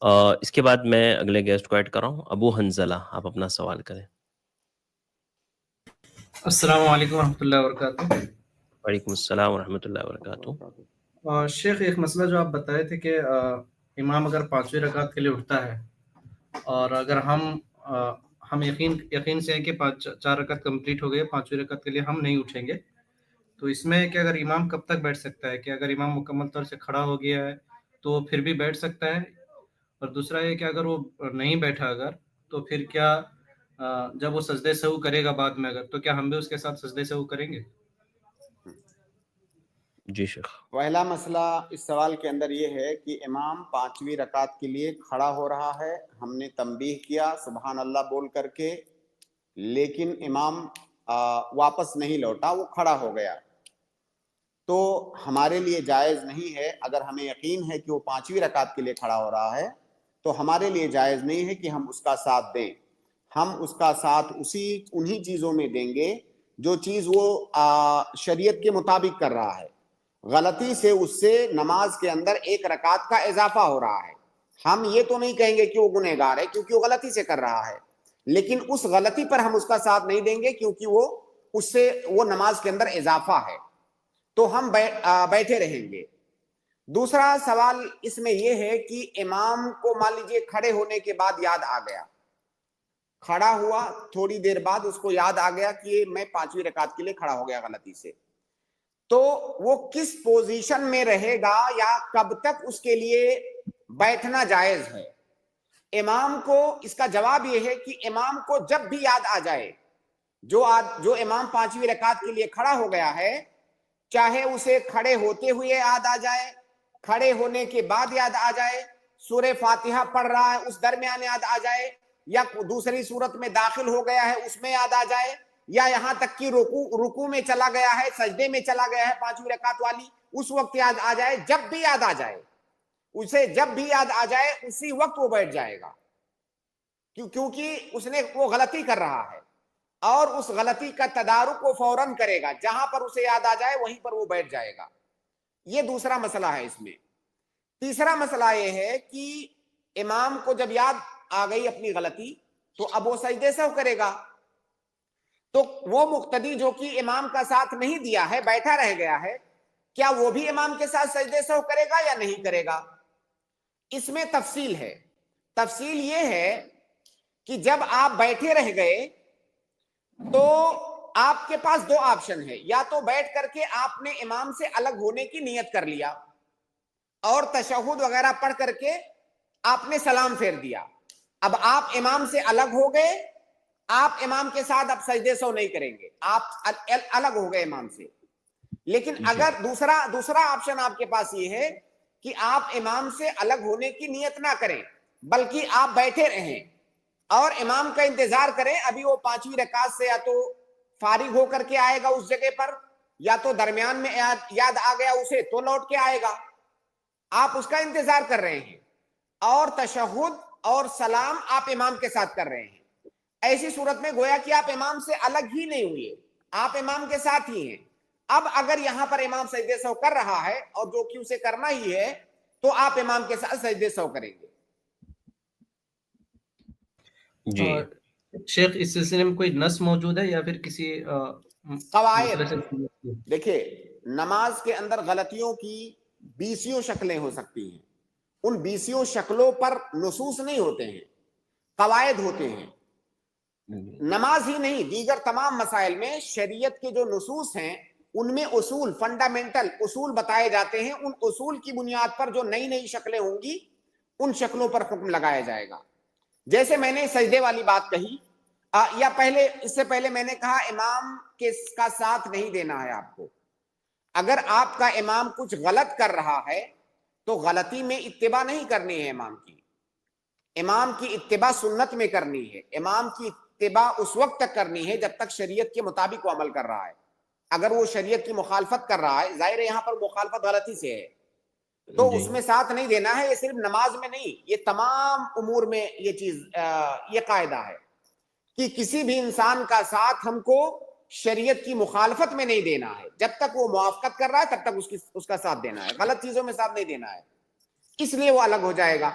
اس کے بعد میں اگلے گیسٹ کو ایڈ کر رہا ہوں. ابو حنزلہ، آپ اپنا سوال کریں. السلام علیکم ورحمۃ اللہ وبرکاتہ. وعلیکم السلام ورحمۃ اللہ وبرکاتہ. شیخ، ایک مسئلہ جو آپ بتائے تھے کہ امام اگر 5ویں رکعت کے لیے اٹھتا ہے اور اگر ہم یقین سے ہیں کہ 4 رکعت کمپلیٹ ہو گئے، 5ویں رکعت کے لیے ہم نہیں اٹھیں گے، تو اس میں کہ اگر امام کب تک بیٹھ سکتا ہے؟ کہ اگر امام مکمل طور سے کھڑا ہو گیا ہے تو پھر بھی بیٹھ سکتا ہے؟ اور دوسرا یہ کہ اگر وہ نہیں بیٹھا اگر، تو پھر کیا جب وہ سجدے سہو کرے گا بعد میں اگر، تو کیا ہم بھی اس کے ساتھ سجدے سہو کریں گے؟ جی شیخ. پہلا مسئلہ اس سوال کے اندر یہ ہے کہ امام 5ویں رکعت کے لیے کھڑا ہو رہا ہے، ہم نے تنبیہ کیا سبحان اللہ بول کر کے، لیکن امام واپس نہیں لوٹا، وہ کھڑا ہو گیا، تو ہمارے لیے جائز نہیں ہے. اگر ہمیں یقین ہے کہ وہ 5ویں رکعت کے لیے کھڑا ہو رہا ہے تو ہمارے لیے جائز نہیں ہے کہ ہم اس کا ساتھ دیں. ہم اس کا ساتھ انہی چیزوں میں دیں گے جو چیز وہ شریعت کے مطابق کر رہا ہے. غلطی سے اس سے نماز کے اندر 1 رکعت کا اضافہ ہو رہا ہے، ہم یہ تو نہیں کہیں گے کہ وہ گنہگار ہے کیونکہ وہ غلطی سے کر رہا ہے، لیکن اس غلطی پر ہم اس کا ساتھ نہیں دیں گے کیونکہ وہ نماز کے اندر اضافہ ہے، تو ہم بیٹھے رہیں گے. دوسرا سوال اس میں یہ ہے کہ امام کو مان لیجیے کھڑے ہونے کے بعد یاد آ گیا، کھڑا ہوا تھوڑی دیر بعد اس کو یاد آ گیا کہ میں 5ویں رکعت کے لیے کھڑا ہو گیا غلطی سے، تو وہ کس پوزیشن میں رہے گا یا کب تک اس کے لیے بیٹھنا جائز ہے؟ امام کو اس کا جواب یہ ہے کہ امام کو جب بھی یاد آ جائے، جو امام 5ویں رکعت کے لیے کھڑا ہو گیا ہے، چاہے اسے کھڑے ہوتے ہوئے یاد آ جائے، کھڑے ہونے کے بعد یاد آ جائے، سورہ فاتحہ پڑھ رہا ہے اس درمیان یاد آ جائے، یا دوسری صورت میں داخل ہو گیا ہے اس میں یاد آ جائے، یا یہاں تک کہ رکوع میں چلا گیا ہے، سجدے میں چلا گیا ہے 5ویں رکعت والی، اس وقت یاد آ جائے، جب بھی یاد آ جائے اسے، جب بھی یاد آ جائے اسی وقت وہ بیٹھ جائے گا، کیونکہ وہ غلطی کر رہا ہے اور اس غلطی کا تدارک وہ فوراً کرے گا، جہاں پر اسے یاد آ جائے وہیں پر وہ بیٹھ جائے گا. یہ دوسرا مسئلہ ہے اس میں. تیسرا مسئلہ یہ ہے کہ امام کو جب یاد آ گئی اپنی غلطی تو اب وہ سجدے سہو کرے گا، تو وہ مقتدی جو کہ امام کا ساتھ نہیں دیا ہے، بیٹھا رہ گیا ہے، کیا وہ بھی امام کے ساتھ سجدے سہو کرے گا یا نہیں کرے گا؟ اس میں تفصیل ہے. تفصیل یہ ہے کہ جب آپ بیٹھے رہ گئے تو آپ کے پاس 2 آپشن ہے، یا تو بیٹھ کر کے آپ نے امام سے الگ ہونے کی نیت کر لیا اور تشہد وغیرہ پڑھ کر کے آپ نے سلام پھیر دیا، اب آپ امام سے الگ ہو گئے، آپ امام کے ساتھ اب سجدے سہو نہیں کریں گے، آپ الگ ہو گئے امام سے. لیکن اگر دوسرا آپشن آپ کے پاس یہ ہے کہ آپ امام سے الگ ہونے کی نیت نہ کریں بلکہ آپ بیٹھے رہیں اور امام کا انتظار کریں، ابھی وہ 5ویں رکعت سے یا تو فارغ ہو کر کے آئے گا اس جگہ پر، یا تو درمیان میں یاد آ گیا اسے تو لوٹ کے آئے گا، آپ اس کا انتظار کر رہے ہیں اور تشہد اور سلام آپ امام کے ساتھ کر رہے ہیں. ایسی صورت میں گویا کہ آپ امام سے الگ ہی نہیں ہوئے، آپ امام کے ساتھ ہی ہیں. اب اگر یہاں پر امام سجدے سہو کر رہا ہے اور جو کہ اسے کرنا ہی ہے تو آپ امام کے ساتھ سجدے سہو کریں گے. جی شیخ، اس سلسلے میں کوئی نص موجود ہے یا پھر کسی قواعد؟ دیکھیں، نماز کے اندر غلطیوں کی 20 شکلیں ہو سکتی ہیں، ان 20 شکلوں پر نصوص نہیں ہوتے ہیں، قواعد ہوتے ہیں. نماز ہی نہیں، دیگر تمام مسائل میں شریعت کے جو نصوص ہیں ان میں اصول، فنڈامنٹل اصول بتائے جاتے ہیں، ان اصول کی بنیاد پر جو نئی شکلیں ہوں گی ان شکلوں پر حکم لگایا جائے گا. جیسے میں نے سجدے والی بات کہی، یا اس سے پہلے میں نے کہا امام کا ساتھ نہیں دینا ہے آپ کو. اگر آپ کا امام کچھ غلط کر رہا ہے تو غلطی میں اتباع نہیں کرنی ہے امام کی اتباع سنت میں کرنی ہے. امام کی اتباع اس وقت تک کرنی ہے جب تک شریعت کے مطابق وہ عمل کر رہا ہے. اگر وہ شریعت کی مخالفت کر رہا ہے، ظاہر ہے یہاں پر مخالفت غلطی سے ہے، تو اس میں ساتھ نہیں دینا ہے. یہ صرف نماز میں نہیں، یہ تمام امور میں یہ قاعدہ ہے کہ کسی بھی انسان کا ساتھ ہم کو شریعت کی مخالفت میں نہیں دینا ہے. جب تک وہ موافقت کر رہا ہے تب تک اس کا ساتھ دینا ہے، غلط چیزوں میں ساتھ نہیں دینا ہے، اس لیے وہ الگ ہو جائے گا.